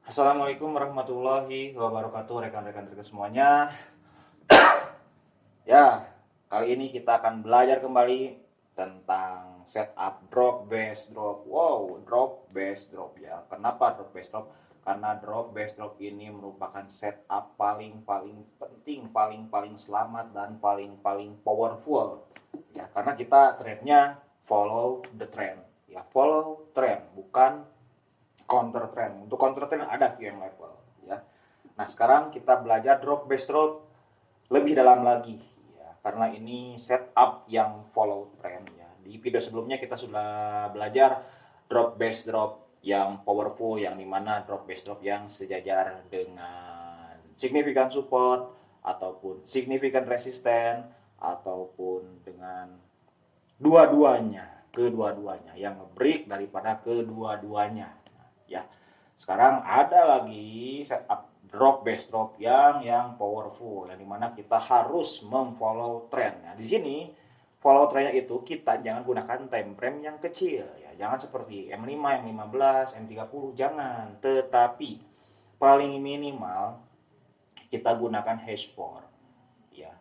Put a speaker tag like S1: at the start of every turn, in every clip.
S1: Assalamualaikum warahmatullahi wabarakatuh, rekan-rekan terkasih semuanya. Ya, kali ini kita akan belajar kembali tentang setup drop base drop. Wow, drop base drop ya. Kenapa drop base drop? Karena drop base drop ini merupakan setup paling penting, paling selamat dan paling powerful. Ya, karena kita trendnya follow the trend. Ya, follow trend, bukan counter trend. Untuk counter trend ada QM level ya. Nah, sekarang kita belajar drop base drop lebih dalam lagi ya, karena ini setup yang follow trend ya. Di video sebelumnya kita sudah belajar drop base drop yang powerful, yang dimana drop base drop yang sejajar dengan significant support ataupun significant resisten ataupun dengan kedua-duanya yang nge-break daripada kedua-duanya ya. Sekarang ada lagi setup drop base drop yang powerful, yang dimana kita harus memfollow trend. Nah, di sini follow trendnya itu kita jangan gunakan time frame yang kecil ya, jangan seperti M5, M15, M30, jangan. Tetapi paling minimal kita gunakan hash 4 ya.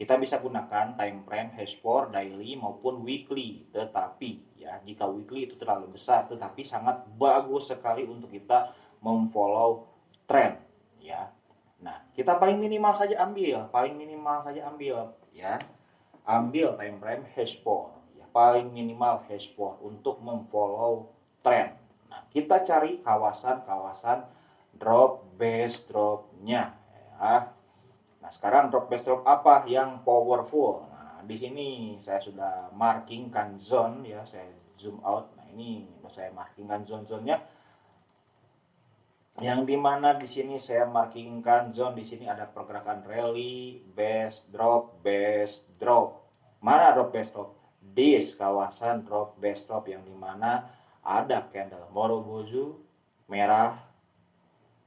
S1: Kita bisa gunakan time frame hash 4 daily maupun weekly. Tetapi ya, jika weekly itu terlalu besar, tetapi sangat bagus sekali untuk kita memfollow trend ya. Nah, kita paling minimal saja ambil ya. Ambil time frame hash 4 ya, paling minimal hash 4 untuk memfollow trend. Nah, kita cari kawasan-kawasan drop base drop-nya ya. Nah, sekarang drop base drop apa yang powerful? Nah, di sini saya sudah markingkan zone ya, saya zoom out. Nah, ini saya markingkan zone-zonenya. Yang dimana di sini saya markingkan zone, di sini ada pergerakan rally, base drop. Mana drop base drop? This kawasan drop base drop yang dimana ada candle Morobozu merah,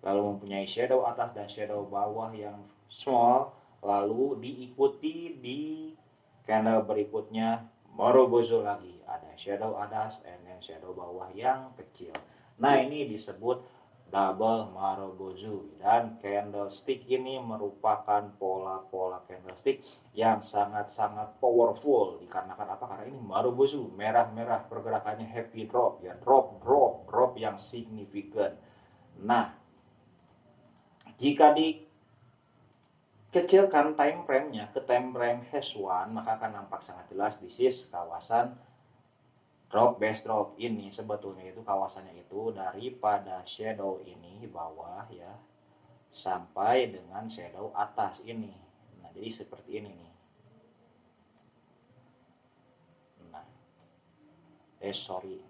S1: lalu mempunyai shadow atas dan shadow bawah yang small, lalu diikuti di candle berikutnya Morobozu lagi, ada shadow atas dan shadow bawah yang kecil. Nah, ini disebut double Marubozu, dan candlestick ini merupakan pola-pola candlestick yang sangat-sangat powerful. Dikarenakan apa? Karena ini Marubozu merah-merah, pergerakannya heavy drop ya, drop yang signifikan. Nah, jika dikecilkan time frame-nya ke time frame hash 1, maka akan nampak sangat jelas di sisi kawasan drop base drop ini. Sebetulnya itu kawasannya itu daripada shadow ini bawah ya sampai dengan shadow atas ini. Nah, jadi seperti ini nih. Nah, sorry.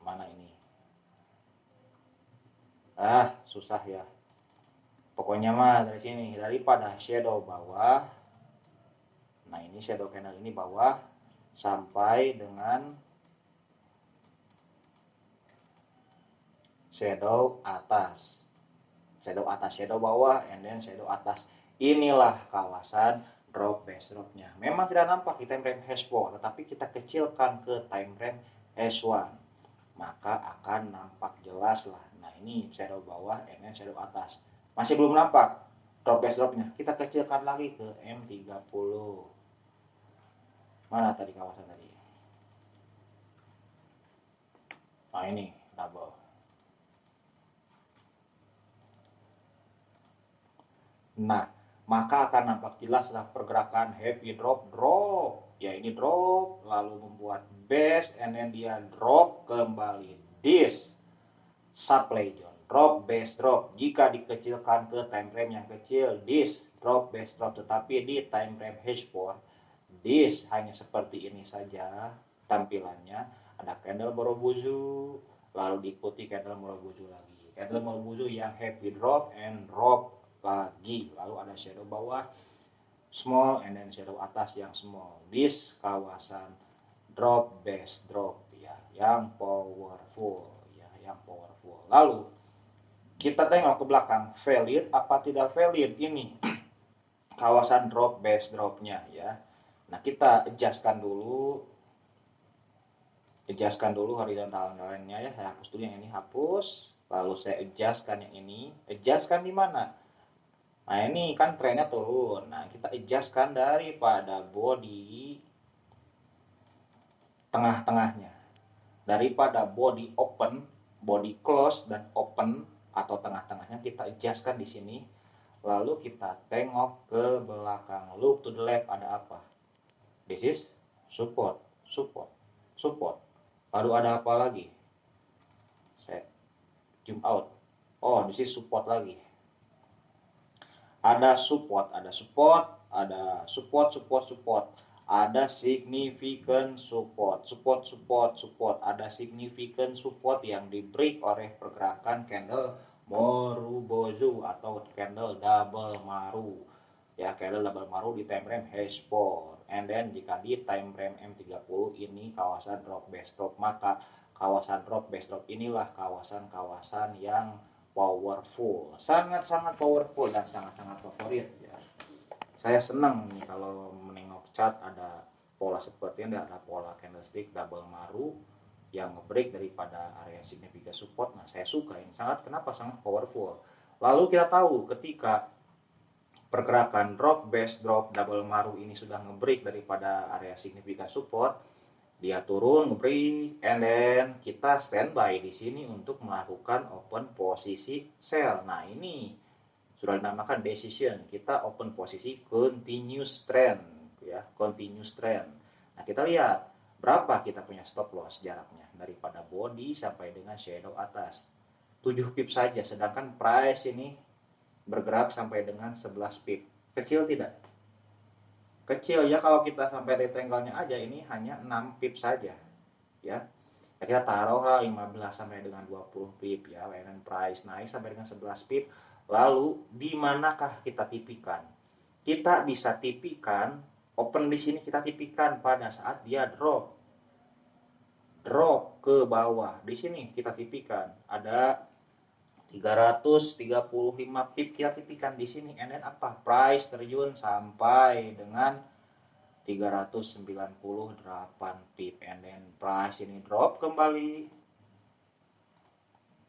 S1: Mana ini? Susah ya. Pokoknya mah dari sini, daripada shadow bawah. Nah, ini shadow candle ini bawah sampai dengan shadow atas. Shadow atas, shadow bawah, and then shadow atas. Inilah kawasan drop base dropnya. Memang tidak nampak di time frame hash 4, tetapi kita kecilkan ke time frame hash 1, maka akan nampak jelas lah. Nah, ini shadow bawah and then shadow atas. Masih belum nampak drop base dropnya. Kita kecilkan lagi ke M30. Mana tadi kawasan tadi? Nah, ini double. Nah, maka akan nampak jelaslah pergerakan heavy drop. Ya, ini drop, lalu membuat base, and then dia drop kembali. This supply zone, drop base drop. Jika dikecilkan ke time frame yang kecil, this drop base drop. Tetapi di time frame hash 4, this hanya seperti ini saja tampilannya. Ada candle Morobozu, lalu diikuti candle Morobozu lagi. Candle Morobozu yang heavy drop and drop lagi, lalu ada shadow bawah small and then shadow atas yang small. This kawasan drop base drop ya, yang powerful ya, yang powerful. Lalu kita tengok ke belakang, valid apa tidak valid ini kawasan drop base dropnya ya. Nah, kita adjustkan dulu horizontal line-nya ya. Saya hapus dulu yang ini, hapus. lalu saya adjustkan yang ini. Adjustkan di mana? Nah ini kan trennya turun. Nah kita adjustkan daripada body tengah-tengahnya. Daripada body open, body close dan open atau tengah-tengahnya kita adjustkan di sini. Lalu kita tengok ke belakang. Look to the left, ada apa? This is support, support, support. Baru ada apa lagi? Saya zoom out. Oh, this is support lagi. Ada support, ada support, ada support, support, support. Ada significant support, support, support, support. Ada significant support yang di break oleh pergerakan candle Morubozu atau candle double maru. Ya, candle double maru di time frame H4. And then jika di time frame M30 ini kawasan drop base drop, maka kawasan drop base drop inilah kawasan-kawasan yang powerful, sangat-sangat powerful dan sangat-sangat favorit ya. Saya senang nih kalau menengok chart ada pola seperti ini, ada pola candlestick double maru yang ngebreak daripada area significant support. Nah saya suka ini, sangat powerful. Lalu kita tahu ketika pergerakan drop base drop double maru ini sudah ngebreak daripada area significant support, dia turun, ngebreak, and then kita standby di sini untuk melakukan open posisi sell. Nah ini sudah dinamakan decision. Kita open posisi continuous trend, ya, continuous trend. Nah kita lihat berapa kita punya stop loss jaraknya daripada body sampai dengan shadow atas. 7 pip saja, sedangkan price ini bergerak sampai dengan 11 pip. Kecil tidak? Kecil ya, kalau kita sampai rectangle-nya aja ini hanya 6 pip saja ya. Kita taruh 15 sampai dengan 20 pip ya, dan price naik sampai dengan 11 pip. Lalu di manakah kita tipikan? Kita bisa tipikan open di sini, kita tipikan pada saat dia drop ke bawah. Di sini kita tipikan ada 335 pip, kita tipikan di sini, and then apa? Price terjun sampai dengan 398 pip, and then price ini drop kembali.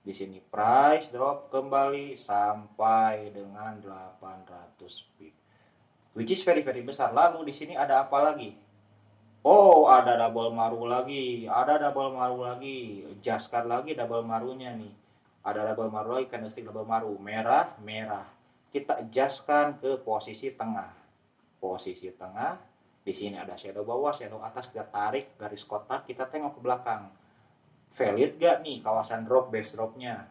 S1: Di sini price drop kembali sampai dengan 800 pip, which is very besar. Lalu di sini ada apa lagi? Oh, ada double maru lagi, adjustkan lagi double marunya nih. Ada double maru lagi, candlestick double maru, merah. Kita adjustkan ke posisi tengah. Di sini ada shadow bawah, shadow atas, kita tarik garis kotak, kita tengok ke belakang. Valid gak nih kawasan drop base dropnya?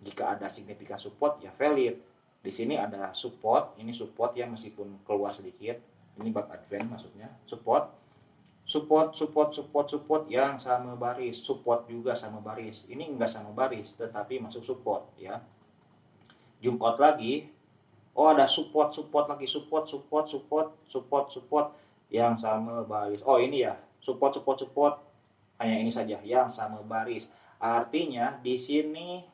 S1: Jika ada significant support ya valid. Di sini ada support, ini support ya meskipun keluar sedikit. Ini back advance maksudnya, support yang sama baris, support juga sama baris. Ini enggak sama baris tetapi masuk support ya. Zoom out lagi. Oh, ada support lagi, support yang sama baris. Oh, ini ya, support hanya ini saja yang sama baris. Artinya di sini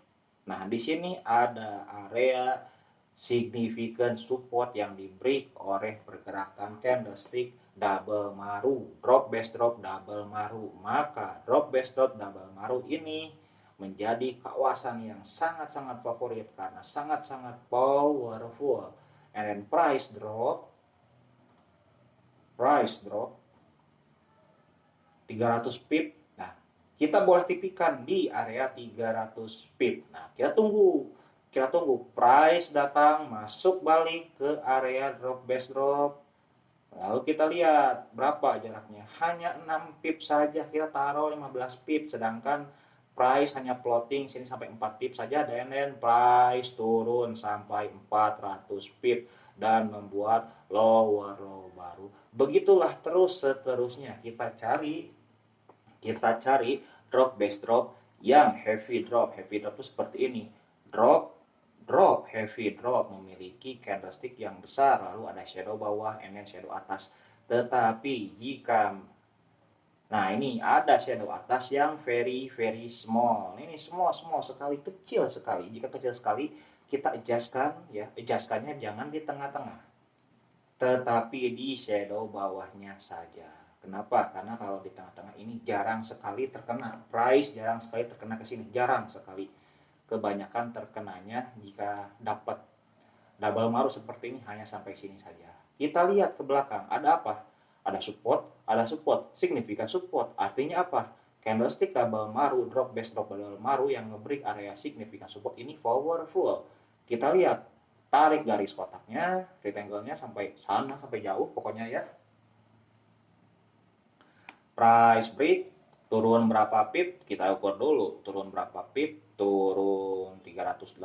S1: ada area significant support yang di break oleh pergerakan candlestick double maru, drop base drop double maru. Maka drop base drop double maru ini menjadi kawasan yang sangat-sangat favorit karena sangat-sangat powerful. And then price drop 300 pip. Nah, kita boleh tipikan di area 300 pip. Nah, kita tunggu price datang, masuk balik ke area drop base drop. Lalu kita lihat berapa jaraknya, hanya 6 pip saja, kita taruh 15 pip, sedangkan price hanya floating sini sampai 4 pip saja, dan price turun sampai 400 pip dan membuat lower low baru. Begitulah terus seterusnya kita cari drop base drop yang heavy drop itu seperti ini. Drop heavy drop memiliki candlestick yang besar, lalu ada shadow bawah, and then shadow atas. Tetapi jika ini ada shadow atas yang very small. Ini small sekali, kecil sekali. Jika kecil sekali, kita adjustkannya jangan di tengah-tengah, tetapi di shadow bawahnya saja. Kenapa? Karena kalau di tengah-tengah ini jarang sekali terkena, price jarang sekali terkena ke sini, jarang sekali. kebanyakan terkenanya jika dapat double maru seperti ini hanya sampai sini saja. Kita lihat ke belakang, ada apa? Ada support, signifikan support. Artinya apa? Candlestick double maru, drop base drop double maru yang nge-break area signifikan support ini powerful. Kita lihat, tarik garis kotaknya, rectangle-nya sampai sana, sampai jauh pokoknya ya. Price break, turun berapa pip, kita ukur dulu. Turun berapa pip, turun 380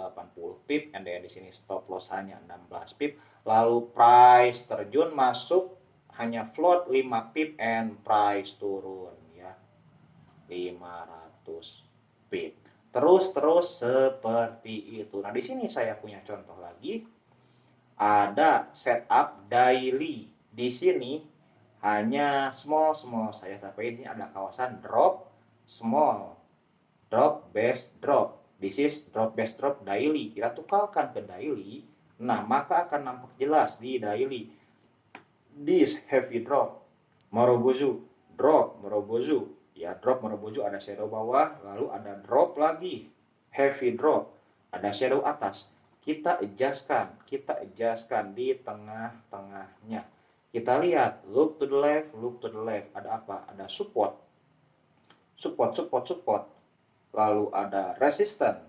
S1: pip, and then di sini stop loss hanya 16 pip. Lalu price terjun masuk, hanya float 5 pip, and price turun ya 500 pip. Terus seperti itu. Nah, di sini saya punya contoh lagi. Ada setup daily. Di sini hanya small saja, tapi ini ada kawasan drop small, drop base drop. This is drop base drop daily. Kita tukarkan ke daily. Nah, maka akan nampak jelas di daily. This heavy drop, Marubozu, drop Marubozu. Ya, drop Marubozu ada shadow bawah, lalu ada drop lagi, heavy drop, ada shadow atas. Kita adjustkan di tengah-tengahnya. Kita lihat, look to the left, ada apa? Ada support. Lalu ada resistance,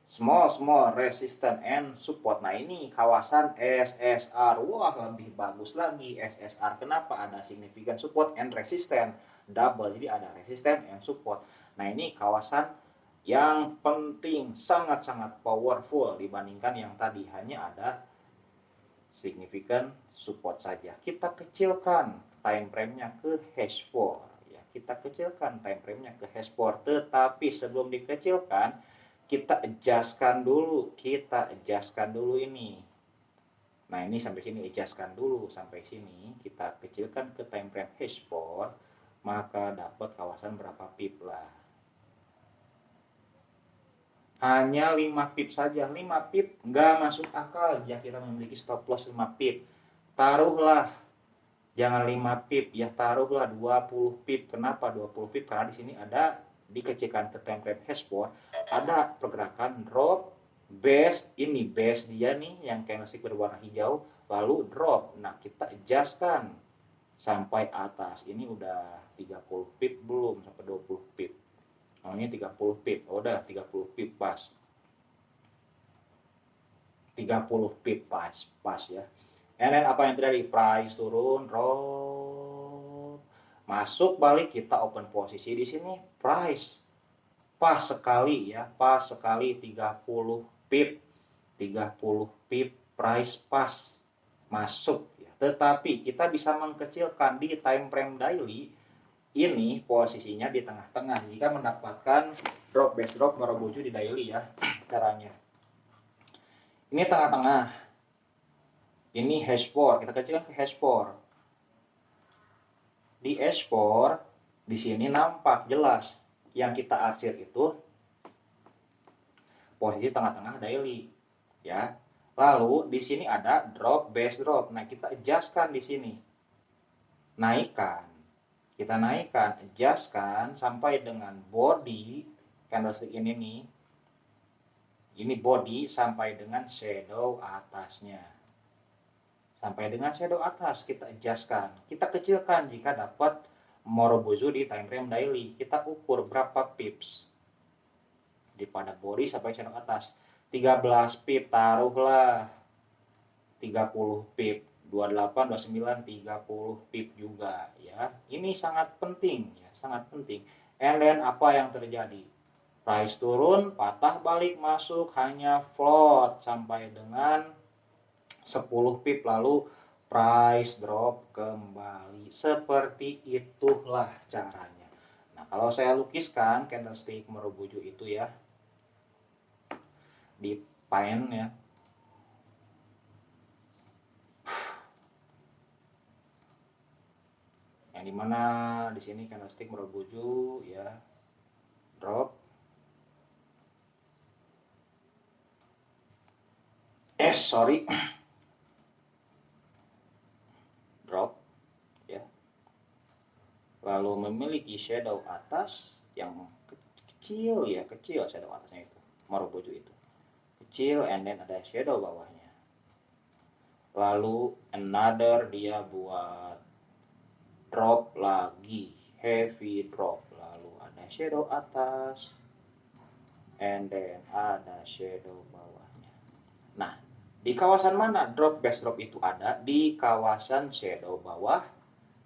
S1: small resistance and support. Nah, ini kawasan SSR. Wah, lebih bagus lagi SSR. Kenapa? Ada significant support and resistance double. Jadi ada resistance and support. Nah, ini kawasan yang penting, sangat-sangat powerful dibandingkan yang tadi hanya ada significant support saja. Kita kecilkan time frame-nya ke H4 ya. Kita kecilkan time frame-nya ke H4, tetapi sebelum dikecilkan kita adjustkan dulu ini. Nah, ini sampai sini adjustkan dulu, sampai sini kita kecilkan ke time frame H4, maka dapat kawasan berapa pip lah. Hanya 5 pip saja, 5 pip nggak masuk akal jika kita memiliki stop loss 5 pip. Taruhlah, jangan 5 pip, ya taruhlah 20 pip. Kenapa 20 pip? Karena di sini ada dikecilkan ke time frame H4, ada pergerakan drop, base, ini base dia nih yang candlestick berwarna hijau, lalu drop. Nah, kita adjustkan sampai atas. Ini udah 30 pip belum, sampai 20 pip. Oh, ini 30 pip. Oh, udah 30 pip pas. 30 pip pas ya. And then apa yang terjadi? Price turun, drop, masuk balik, kita open posisi di sini. Price pas sekali ya, pas sekali 30 pip. 30 pip price pas masuk ya. Tetapi kita bisa mengkecilkan di time frame daily. Ini posisinya di tengah-tengah jika mendapatkan drop base drop Marubozu di daily ya. Caranya ini tengah-tengah, ini H4, kita kecilkan ke H4. Di H4 di sini nampak jelas yang kita arsir itu posisi tengah-tengah daily ya. Lalu di sini ada drop base drop. Nah, kita adjustkan di sini, naikkan, kita naikkan, adjustkan sampai dengan body candlestick ini nih. Ini body sampai dengan shadow atasnya. Sampai dengan shadow atas kita adjustkan. Kita kecilkan jika dapat Marubozu di time frame daily. Kita ukur berapa pips di pada body sampai shadow atas. 13 pip, taruhlah 30 pip. 28, 29, 30 pip juga ya. Ini sangat penting ya, sangat penting. And then apa yang terjadi? Price turun, patah balik masuk, hanya float sampai dengan 10 pip, lalu price drop kembali. Seperti itulah caranya. Nah, kalau saya lukiskan candlestick Marubozu itu ya di pen ya. Yang dimana di sini candlestick Marubozu ya, drop, drop ya, lalu memiliki shadow atas yang kecil ya, kecil shadow atasnya itu, Marubozu itu kecil, and then ada shadow bawahnya. Lalu another dia buat drop lagi, heavy drop, lalu ada shadow atas, and then ada shadow bawahnya. Nah, di kawasan mana drop base drop itu ada? Di kawasan shadow bawah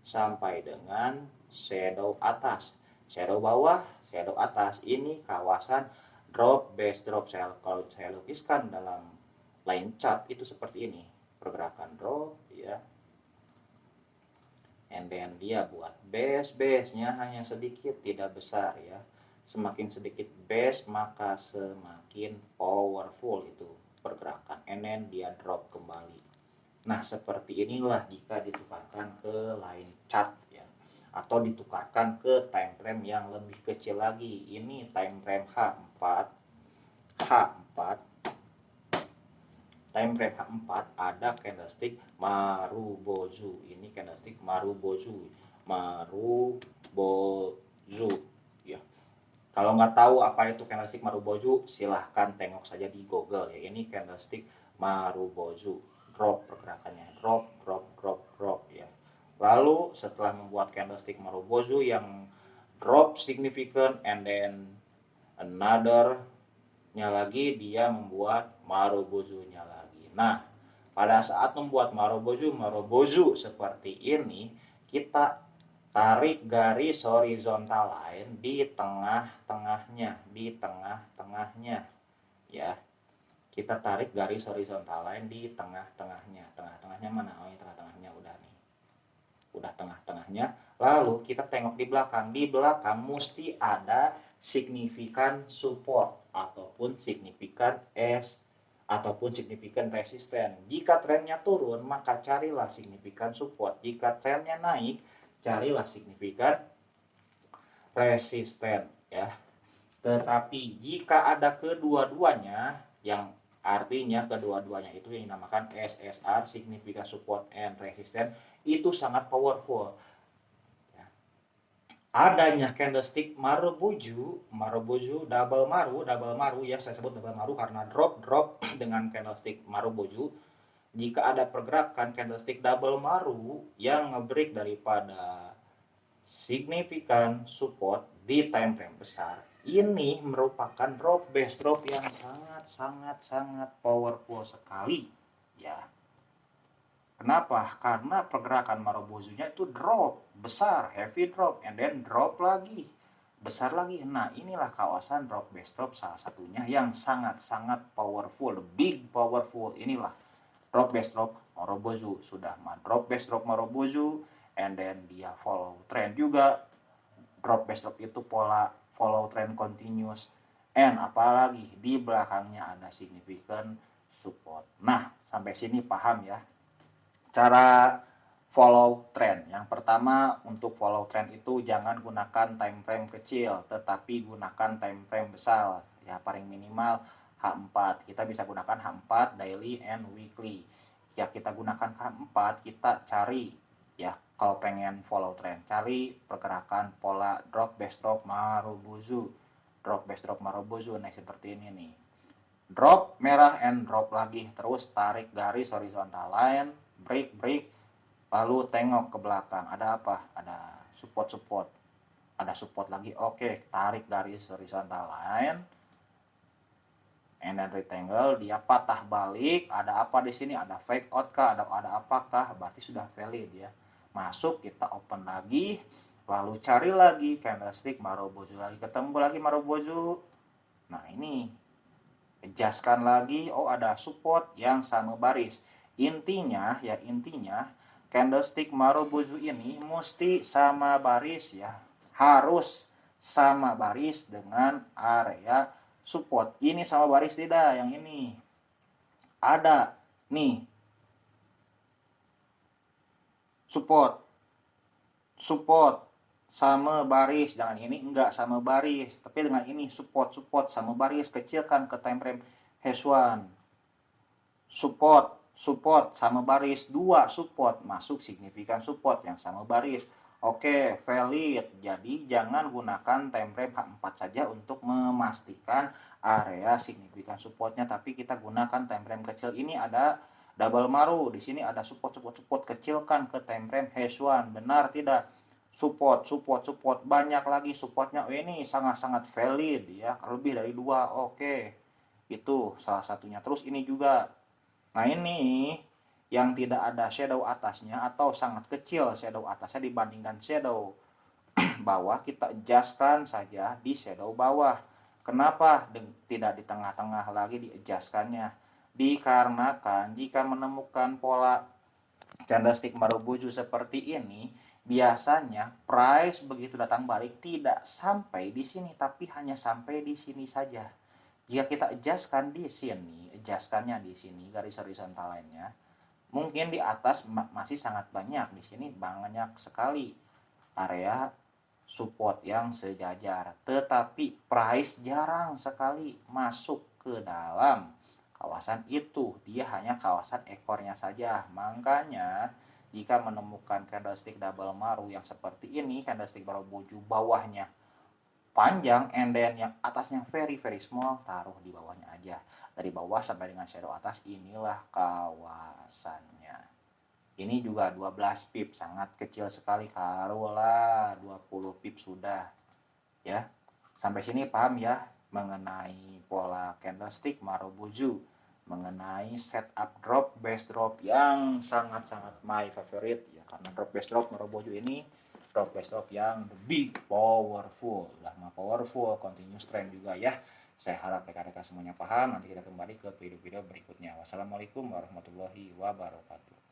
S1: sampai dengan shadow atas. Shadow bawah, shadow atas, ini kawasan drop base drop. Kalau saya lukiskan dalam line chart itu seperti ini, pergerakan drop ya, and then dia buat base-nya hanya sedikit, tidak besar ya. Semakin sedikit base maka semakin powerful itu pergerakan, and then dia drop kembali. Nah, seperti inilah jika ditukarkan ke line chart ya, atau ditukarkan ke time frame yang lebih kecil lagi. Ini time frame H4 time frame H4 ada candlestick Marubozu. Ini candlestick Marubozu ya. Kalau nggak tahu apa itu candlestick Marubozu, silahkan tengok saja di Google ya. Ini candlestick Marubozu, drop pergerakannya, drop ya. Lalu setelah membuat candlestick Marubozu yang drop significant, and then another nya lagi dia membuat Marubozunya lagi. Nah, pada saat membuat Marubozu seperti ini, kita tarik garis horizontal line di tengah-tengahnya, ya. Kita tarik garis horizontal line di tengah-tengahnya. Tengah-tengahnya mana? Oh, ini tengah-tengahnya udah nih. Udah tengah-tengahnya. Lalu kita tengok di belakang. Di belakang mesti ada signifikan support ataupun signifikan resisten. Jika trennya turun, maka carilah signifikan support. Jika trennya naik, carilah signifikan resisten ya. Tetapi jika ada kedua-duanya, yang artinya kedua-duanya itu yang dinamakan SSR, signifikan support and resistance, itu sangat powerful. Adanya candlestick Marubozu double maru ya, saya sebut double maru karena drop dengan candlestick Marubozu. Jika ada pergerakan candlestick double maru yang ngebreak daripada signifikan support di time frame besar, ini merupakan drop base drop yang sangat powerful sekali ya. Kenapa? Karena pergerakan Marubozunya itu drop besar, heavy drop, and then drop lagi, besar lagi. Nah, inilah kawasan drop base drop salah satunya yang sangat powerful, big powerful. Inilah drop base drop Marubozu. Sudah drop base drop Marubozu, and then dia follow trend juga. Drop base drop itu pola follow trend continuous, and apalagi di belakangnya ada significant support. Nah, sampai sini paham ya cara follow trend. Yang pertama, untuk follow trend itu jangan gunakan time frame kecil, tetapi gunakan time frame besar ya, paling minimal H4. Kita bisa gunakan H4 daily and weekly ya. Kita gunakan H4, kita cari ya, kalau pengen follow trend, cari pergerakan pola drop base drop Marubozu. Nah, seperti ini nih, drop merah and drop lagi, terus tarik garis horizontal line, break, lalu tengok ke belakang, ada apa? Ada support, ada support lagi. Oke, tarik garis horizontal line, and then rectangle, dia patah balik. Ada apa di sini? Ada fake out kah? Ada apakah? Berarti sudah valid ya. Masuk, kita open lagi, lalu cari lagi candlestick Marubozu lagi, ketemu lagi Marubozu. Nah, ini adjustkan lagi, oh ada support yang sama baris. Intinya candlestick Marubozu ini mesti sama baris ya, harus sama baris dengan area support. Ini sama baris tidak? Yang ini ada nih support sama baris, jangan ini enggak sama baris, tapi dengan ini support sama baris, kecilkan ke time frame H1, support sama baris, 2 support masuk signifikan support yang sama baris. Oke, valid. Jadi jangan gunakan time frame H4 saja untuk memastikan area signifikan supportnya, tapi kita gunakan time frame kecil. Ini ada double maru, di sini ada support kecilkan ke time frame H1. Benar tidak? Support banyak lagi supportnya. Oh, ini sangat-sangat valid ya, lebih dari dua. Oke, itu salah satunya. Terus ini juga. Nah, ini yang tidak ada shadow atasnya atau sangat kecil shadow atasnya dibandingkan shadow bawah, kita adjustkan saja di shadow bawah. Kenapa tidak di tengah-tengah lagi di adjustkannya? Dikarenakan jika menemukan pola candlestick Marubozu seperti ini, biasanya price begitu datang balik tidak sampai di sini, tapi hanya sampai di sini saja. Jika kita adjustkan di sini, adjustkannya di sini garis horizontal lainnya, mungkin di atas masih sangat banyak, di sini banyak sekali area support yang sejajar, tetapi price jarang sekali masuk ke dalam kawasan itu, dia hanya kawasan ekornya saja. Makanya jika menemukan candlestick double maru yang seperti ini, candlestick Marubozu bawahnya panjang and then yang atasnya very very small, taruh di bawahnya aja. Dari bawah sampai dengan shadow atas, inilah kawasannya. Ini juga 12 pip, sangat kecil sekali, taruhlah 20 pip sudah ya. Sampai sini paham ya mengenai pola candlestick Marubozu, mengenai setup drop base drop yang sangat-sangat my favorite ya, karena drop base drop Marubozu ini drop base drop yang big powerful, lama powerful, continuous trend juga ya. Saya harap rekan-rekan semuanya paham. Nanti kita kembali ke video-video berikutnya. Wassalamualaikum warahmatullahi wabarakatuh.